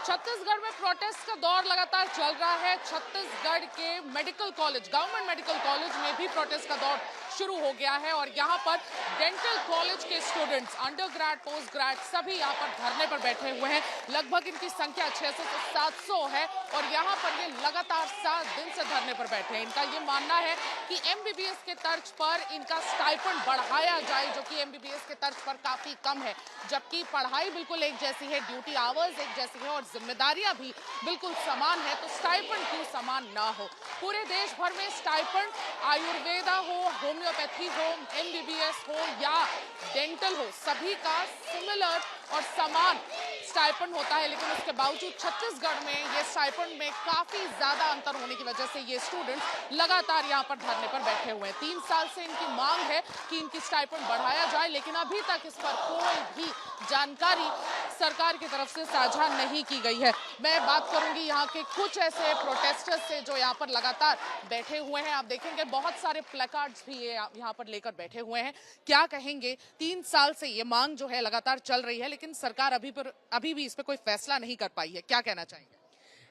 छत्तीसगढ़ में प्रोटेस्ट का दौर लगातार चल रहा है। छत्तीसगढ़ के medical college, government medical college में भी प्रोटेस्ट का दौर शुरू हो गया है और यहाँ पर डेंटल कॉलेज के students, under grade, post grade सभी यहाँ पर धरने पर बैठे हुए हैं। लगभग इनकी संख्या 600 से 700 है और यहाँ पर ये लगातार 7 दिन से धरने पर बैठे हैं। इनका ये मानना है कि एमबीबीएस के तर्ज पर इनका स्टाइपेंड बढ़ाया जाए, जो कि एमबीबीएस के तर्ज पर काफी कम है, जबकि पढ़ाई बिल्कुल एक जैसी है, ड्यूटी आवर्स एक जैसी है और जिम्मेदारियां भी बिल्कुल समान है, तो स्टाइपेंड क्यों समान ना हो। पूरे देश भर में स्टाइपेंड आयुर्वेदा हो, होम्योपैथी हो, एमबीबीएस हो या डेंटल हो, सभी का सिमिलर और समान स्टाइपेंड होता है, लेकिन उसके बावजूद छत्तीसगढ़ में ये स्टाइपेंड में काफी ज्यादा अंतर होने की वजह से ये स्टूडेंट्स लगातार यहाँ पर धरने पर बैठे हुए हैं। 3 साल से इनकी मांग है कि इनकी स्टाइपेंड बढ़ाया जाए, लेकिन अभी तक इस पर कोई भी जानकारी सरकार की तरफ से साझा नहीं की गई है। मैं बात करूंगी यहाँ के कुछ ऐसे प्रोटेस्टर्स से जो यहाँ पर लगातार बैठे हुए हैं। आप देखेंगे बहुत सारे प्लेकार्ड्स भी ये यहाँ पर लेकर बैठे हुए हैं। क्या कहेंगे, 3 साल से ये मांग जो है लगातार चल रही है, लेकिन सरकार अभी भी इस पर कोई फैसला नहीं कर पाई है। क्या कहना चाहेंगे?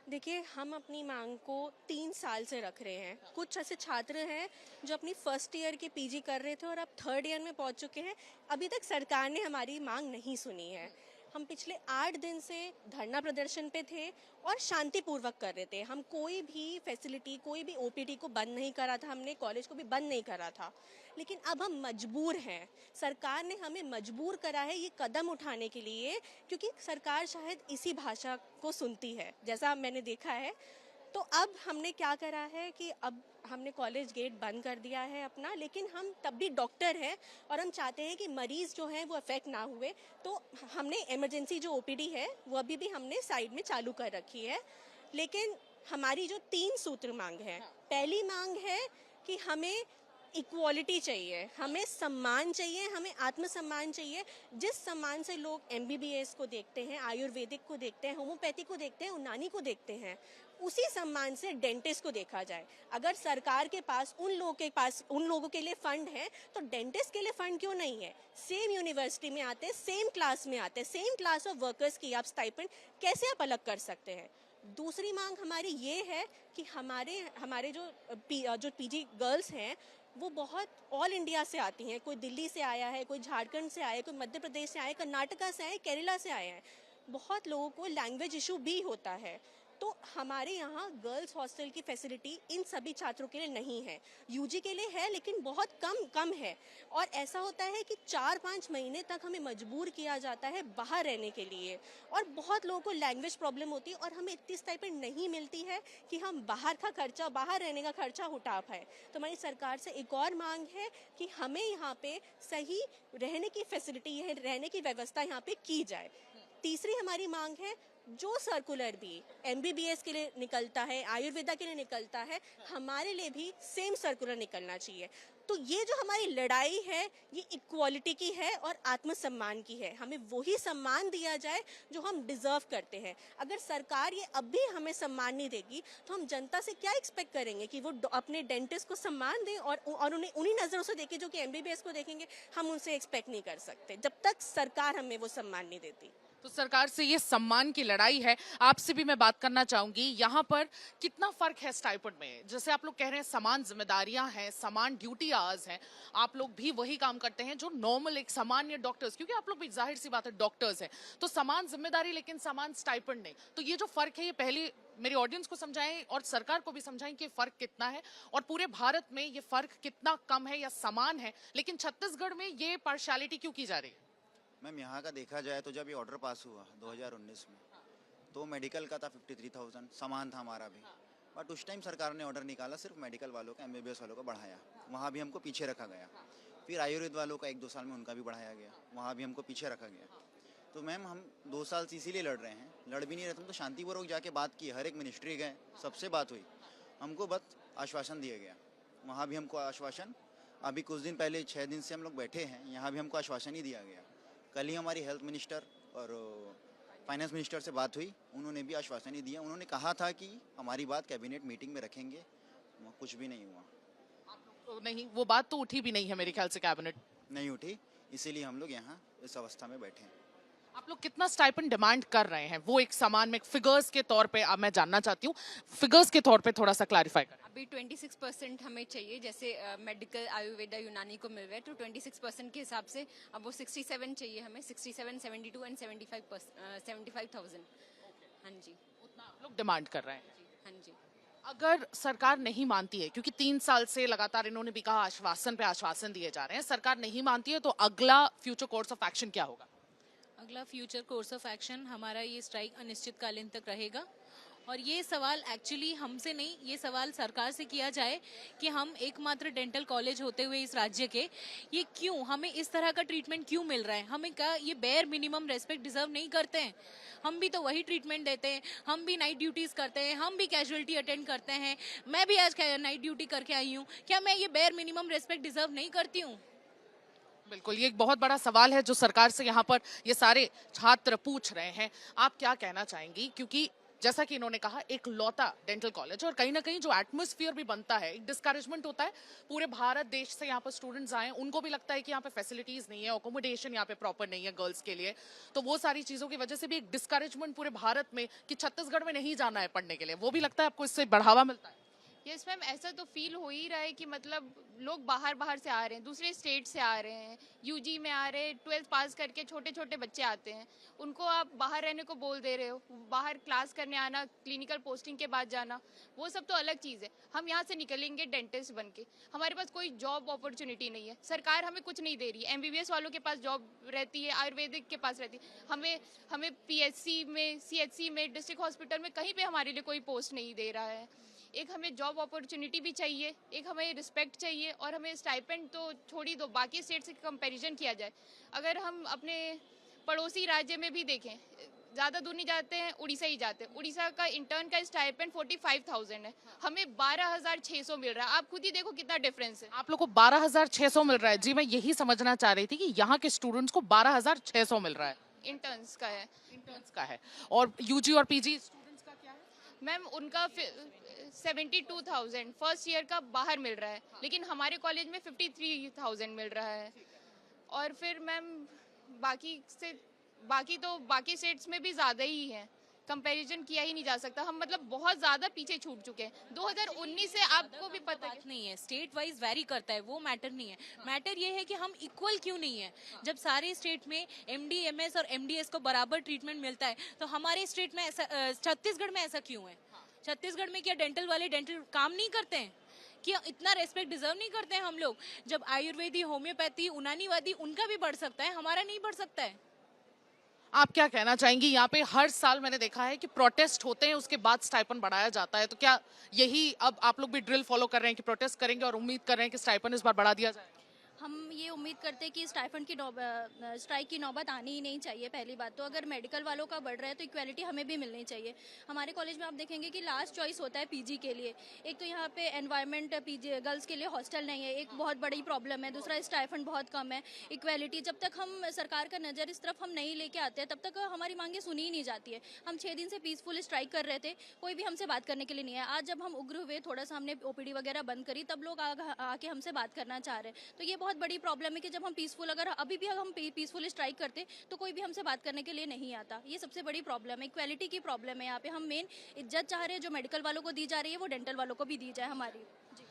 देखिए, हम अपनी मांग को 3 साल से रख रहे हैं। कुछ ऐसे छात्र हैं जो अपनी फर्स्ट ईयर की पीजी कर रहे थे और अब 3rd ईयर में पहुंच चुके हैं। अभी तक सरकार ने हमारी मांग नहीं सुनी है। हम पिछले 8 दिन से धरना प्रदर्शन पे थे और शांतिपूर्वक कर रहे थे। हम कोई भी फैसिलिटी, कोई भी ओपीडी को बंद नहीं करा था, हमने कॉलेज को भी बंद नहीं करा था। लेकिन अब हम मजबूर हैं, सरकार ने हमें मजबूर करा है ये कदम उठाने के लिए, क्योंकि सरकार शायद इसी भाषा को सुनती है, जैसा मैंने देखा है। तो अब हमने क्या करा है कि अब हमने कॉलेज गेट बंद कर दिया है अपना, लेकिन हम तब भी डॉक्टर हैं और हम चाहते हैं कि मरीज जो हैं वो अफेक्ट ना हुए। तो हमने इमरजेंसी जो ओपीडी है वो अभी भी हमने साइड में चालू कर रखी है। लेकिन हमारी जो 3 सूत्र मांग है, पहली मांग है कि हमें इक्वालिटी चाहिए, हमें सम्मान चाहिए, हमें आत्मसम्मान चाहिए। जिस सम्मान से लोग एमबीबीएस को देखते हैं, आयुर्वेदिक को देखते हैं, होम्योपैथी को देखते हैं, यूनानी को देखते हैं, उसी सम्मान से डेंटिस्ट को देखा जाए। अगर सरकार के पास उन लोगों के लिए फंड है, तो डेंटिस्ट के लिए फंड क्यों नहीं है? सेम यूनिवर्सिटी में आते, सेम क्लास में आते, सेम क्लास ऑफ वर्कर्स की आप स्टाइपेंड कैसे आप अलग कर सकते हैं? दूसरी मांग हमारी ये है कि हमारे जो पीजी गर्ल्स हैं वो बहुत ऑल इंडिया से आती हैं। कोई दिल्ली से आया है, कोई झारखंड से आया है, कोई मध्य प्रदेश से आया है, कर्नाटका से आया है, केरला से आया है। बहुत लोगों को लैंग्वेज इशू भी होता है। तो हमारे यहाँ गर्ल्स हॉस्टल की फैसिलिटी इन सभी छात्रों के लिए नहीं है। यूजी के लिए है, लेकिन बहुत कम है। और ऐसा होता है कि 4-5 महीने तक हमें मजबूर किया जाता है बाहर रहने के लिए, और बहुत लोगों को लैंग्वेज प्रॉब्लम होती है और हमें इतनी स्टाइपेंड नहीं मिलती है कि हम बाहर रहने का खर्चा उठा पाए। तो हमारी सरकार से एक और मांग है कि हमें यहाँ पे सही रहने की फैसिलिटी है, रहने की व्यवस्था यहाँ पे की जाए। तीसरी हमारी मांग है, जो सर्कुलर भी एमबीबीएस के लिए निकलता है, आयुर्वेदा के लिए निकलता है, हमारे लिए भी सेम सर्कुलर निकलना चाहिए। तो ये जो हमारी लड़ाई है, ये इक्वालिटी की है और आत्मसम्मान की है। हमें वही सम्मान दिया जाए जो हम डिजर्व करते हैं। अगर सरकार ये अब भी हमें सम्मान नहीं देगी, तो हम जनता से क्या एक्सपेक्ट करेंगे कि वो अपने डेंटिस्ट को सम्मान दें और उन्हें उन्हीं नज़रों से देखें जो कि एमबीबीएस को देखेंगे। हम उनसे एक्सपेक्ट नहीं कर सकते जब तक सरकार हमें वो सम्मान नहीं देती। तो सरकार से ये सम्मान की लड़ाई है। आपसे भी मैं बात करना चाहूंगी, यहाँ पर कितना फर्क है स्टाइपेंड में? जैसे आप लोग कह रहे हैं समान जिम्मेदारियां हैं, समान ड्यूटी आवर्स हैं, आप लोग भी वही काम करते हैं जो नॉर्मल एक सामान्य डॉक्टर्स, क्योंकि आप लोग भी जाहिर सी बात है डॉक्टर्स हैं, तो समान जिम्मेदारी लेकिन समान स्टाइपेंड नहीं। तो ये जो फर्क है, ये पहले मेरी ऑडियंस को समझाएं और सरकार को भी समझाएं कि फर्क कितना है और पूरे भारत में ये फर्क कितना कम है या समान है, लेकिन छत्तीसगढ़ में ये पार्शियलिटी क्यों की जा रही है? मैम, यहाँ का देखा जाए तो जब ये ऑर्डर पास हुआ 2019 में, तो मेडिकल का था 53,000, समान था हमारा भी। बट उस टाइम सरकार ने ऑर्डर निकाला सिर्फ मेडिकल वालों का, एमबीबीएस वालों का बढ़ाया, वहाँ भी हमको पीछे रखा गया। फिर आयुर्वेद वालों का 1-2 साल में उनका भी बढ़ाया गया, वहाँ भी हमको पीछे रखा गया। तो मैम, हम 2 साल से इसीलिए लड़ रहे हैं, लड़ भी नहीं रहे थे, हम तो शांतिपूर्वक जाके बात की, हर एक मिनिस्ट्री गए, सबसे बात हुई, हमको बस आश्वासन दिया गया। वहाँ भी हमको आश्वासन, अभी कुछ दिन पहले 6 दिन से हम लोग बैठे हैं, यहाँ भी हमको आश्वासन ही दिया गया। कल ही हमारी हेल्थ मिनिस्टर और फाइनेंस मिनिस्टर से बात हुई, उन्होंने भी आश्वासन ही दिया। उन्होंने कहा था कि हमारी बात कैबिनेट मीटिंग में रखेंगे, कुछ भी नहीं हुआ। तो नहीं, वो बात तो उठी भी नहीं है मेरे ख्याल से, कैबिनेट नहीं उठी, इसीलिए हम लोग यहाँ इस अवस्था में बैठे हैं। आप लोग कितना स्टाइपेंड डिमांड कर रहे हैं, वो एक समान में फिगर्स के तौर पे अब मैं जानना चाहती हूँ, फिगर्स के तौर पे थोड़ा सा क्लैरिफाई करें। अभी 26% हमें चाहिए, जैसे मेडिकल आयुर्वेदा यूनानी को मिल रहा है, तो 26% के हिसाब से अब वो 67 चाहिए हमें, 67, 72 एंड 75,000। हाँ जी, उतना आप लोग डिमांड कर रहे हैं। हाँ जी। अगर सरकार नहीं मानती है, क्योंकि 3 साल से लगातार इन्होंने भी कहा आश्वासन पे आश्वासन दिए जा रहे हैं, सरकार नहीं मानती है तो अगला फ्यूचर कोर्स ऑफ एक्शन क्या होगा? अगला फ्यूचर कोर्स ऑफ एक्शन हमारा ये स्ट्राइक अनिश्चितकालीन तक रहेगा। और ये सवाल एक्चुअली हमसे नहीं, ये सवाल सरकार से किया जाए कि हम एकमात्र डेंटल कॉलेज होते हुए इस राज्य के, ये क्यों हमें इस तरह का ट्रीटमेंट क्यों मिल रहा है? हमें क्या ये बेयर मिनिमम रेस्पेक्ट डिजर्व नहीं करते हैं? हम भी तो वही ट्रीटमेंट देते हैं, हम भी नाइट ड्यूटीज करते हैं, हम भी कैजुअलिटी अटेंड करते हैं। मैं भी आज नाइट ड्यूटी करके आई हूँ, क्या मैं ये बेयर मिनिमम रेस्पेक्ट डिजर्व नहीं करती हूँ? बिल्कुल, ये एक बहुत बड़ा सवाल है जो सरकार से यहाँ पर ये सारे छात्र पूछ रहे हैं। आप क्या कहना चाहेंगी, क्योंकि जैसा कि इन्होंने कहा एक लौता डेंटल कॉलेज, और कहीं ना कहीं जो एटमॉस्फेयर भी बनता है, एक डिस्करेजमेंट होता है, पूरे भारत देश से यहाँ पर स्टूडेंट्स आए, उनको भी लगता है कि यहाँ पे फैसिलिटीज नहीं है, अकोमोडेशन यहाँ पे प्रॉपर नहीं है गर्ल्स के लिए, तो वो सारी चीजों की वजह से भी एक डिस्करेजमेंट पूरे भारत में कि छत्तीसगढ़ में नहीं जाना है पढ़ने के लिए, वो भी लगता है आपको इससे बढ़ावा मिलता है? यस मैम, ऐसा तो फील हो ही रहा है कि मतलब लोग बाहर बाहर से आ रहे हैं, दूसरे स्टेट से आ रहे हैं, यूजी में आ रहे हैं, 12th पास करके छोटे छोटे बच्चे आते हैं, उनको आप बाहर रहने को बोल दे रहे हो, बाहर क्लास करने आना, क्लिनिकल पोस्टिंग के बाद जाना, वो सब तो अलग चीज़ है। हम यहाँ से निकलेंगे डेंटिस्ट बन के, हमारे पास कोई जॉब अपॉर्चुनिटी नहीं है, सरकार हमें कुछ नहीं दे रही है। MBBS वालों के पास जॉब रहती है, आयुर्वेदिक के पास रहती है, हमें हमें PHC में, CHC में, डिस्ट्रिक्ट हॉस्पिटल में कहीं पर हमारे लिए कोई पोस्ट नहीं दे रहा है। एक हमें जॉब अपॉर्चुनिटी भी चाहिए, एक हमें रिस्पेक्ट चाहिए, और हमें स्टाइपेंड तो छोड़ ही दो, बाकी स्टेट से कंपैरिजन किया जाए, अगर हम अपने पड़ोसी राज्य में भी देखें, ज़्यादा दूर नहीं जाते हैं, उड़ीसा ही जाते हैं, उड़ीसा का इंटर्न का स्टाइपेंड 45,000 है, हमें 12,600 मिल रहा है। आप खुद ही देखो कितना डिफरेंस है। आप लोग को 12,600 मिल रहा है? जी, मैं यही समझना चाह रही थी कि यहाँ के स्टूडेंट्स को 12,600 मिल रहा है, इंटर्न्स का है। इंटर्न्स का है, और यूजी और पीजी स्टूडेंट्स का क्या है? मैम उनका 72,000 फर्स्ट ईयर का बाहर मिल रहा है, लेकिन हमारे कॉलेज में 53,000 मिल रहा है। और फिर मैम बाकी स्टेट्स में भी ज़्यादा ही है, कंपैरिजन किया ही नहीं जा सकता, हम मतलब बहुत ज़्यादा पीछे छूट चुके हैं 2019 से। आपको भी पता है, बात नहीं है, स्टेट वाइज वेरी करता है, वो मैटर नहीं है। मैटर ये है कि हम इक्वल क्यों नहीं है? जब सारे स्टेट में MD MS और MDS को बराबर ट्रीटमेंट मिलता है, तो हमारे स्टेट में ऐसा, छत्तीसगढ़ में ऐसा क्यों है? छत्तीसगढ़ में क्या डेंटल वाले डेंटल काम नहीं करते हैं? क्या इतना रेस्पेक्ट डिजर्व नहीं करते हैं हम लोग? जब आयुर्वेदी, होम्योपैथी, उनानीवादी उनका भी बढ़ सकता है, हमारा नहीं बढ़ सकता है? आप क्या कहना चाहेंगी? यहाँ पे हर साल मैंने देखा है कि प्रोटेस्ट होते हैं, उसके बाद स्टाइपन बढ़ाया जाता है, तो क्या यही अब आप लोग भी ड्रिल फॉलो कर रहे हैं कि प्रोटेस्ट करेंगे और उम्मीद कर रहे हैं कि स्टाइपन इस बार बढ़ा दिया जाए? हम ये उम्मीद करते हैं कि स्ट्राइक की नौबत आनी ही नहीं चाहिए। पहली बात तो अगर मेडिकल वालों का बढ़ रहा है तो इक्वालिटी हमें भी मिलनी चाहिए। हमारे कॉलेज में आप देखेंगे कि लास्ट चॉइस होता है पीजी के लिए। एक तो यहाँ पे एनवायरनमेंट, पीजी गर्ल्स के लिए हॉस्टल नहीं है, एक बहुत बड़ी प्रॉब्लम है। दूसरा स्टाइफंड बहुत कम है। इक्वालिटी, जब तक हम सरकार का नज़र इस तरफ हम नहीं लेके आते हैं तब तक हमारी मांगे सुनी ही नहीं जाती है। हम 6 दिन से पीसफुल स्ट्राइक कर रहे थे, कोई भी हमसे बात करने के लिए नहीं है। आज जब हम उग्र हुए, थोड़ा सा हमने OPD वगैरह बंद करी, तब लोग आके हमसे बात करना चाह रहे हैं। तो ये बहुत बड़ी प्रॉब्लम है कि जब हम पीसफुल, अगर अभी भी हम पीसफुल स्ट्राइक करते तो कोई भी हमसे बात करने के लिए नहीं आता। ये सबसे बड़ी प्रॉब्लम है, इक्वालिटी की प्रॉब्लम है। यहाँ पे हम मेन इज्जत चाह रहे हैं जो मेडिकल वालों को दी जा रही है, वो डेंटल वालों को भी दी जाए हमारी। जी।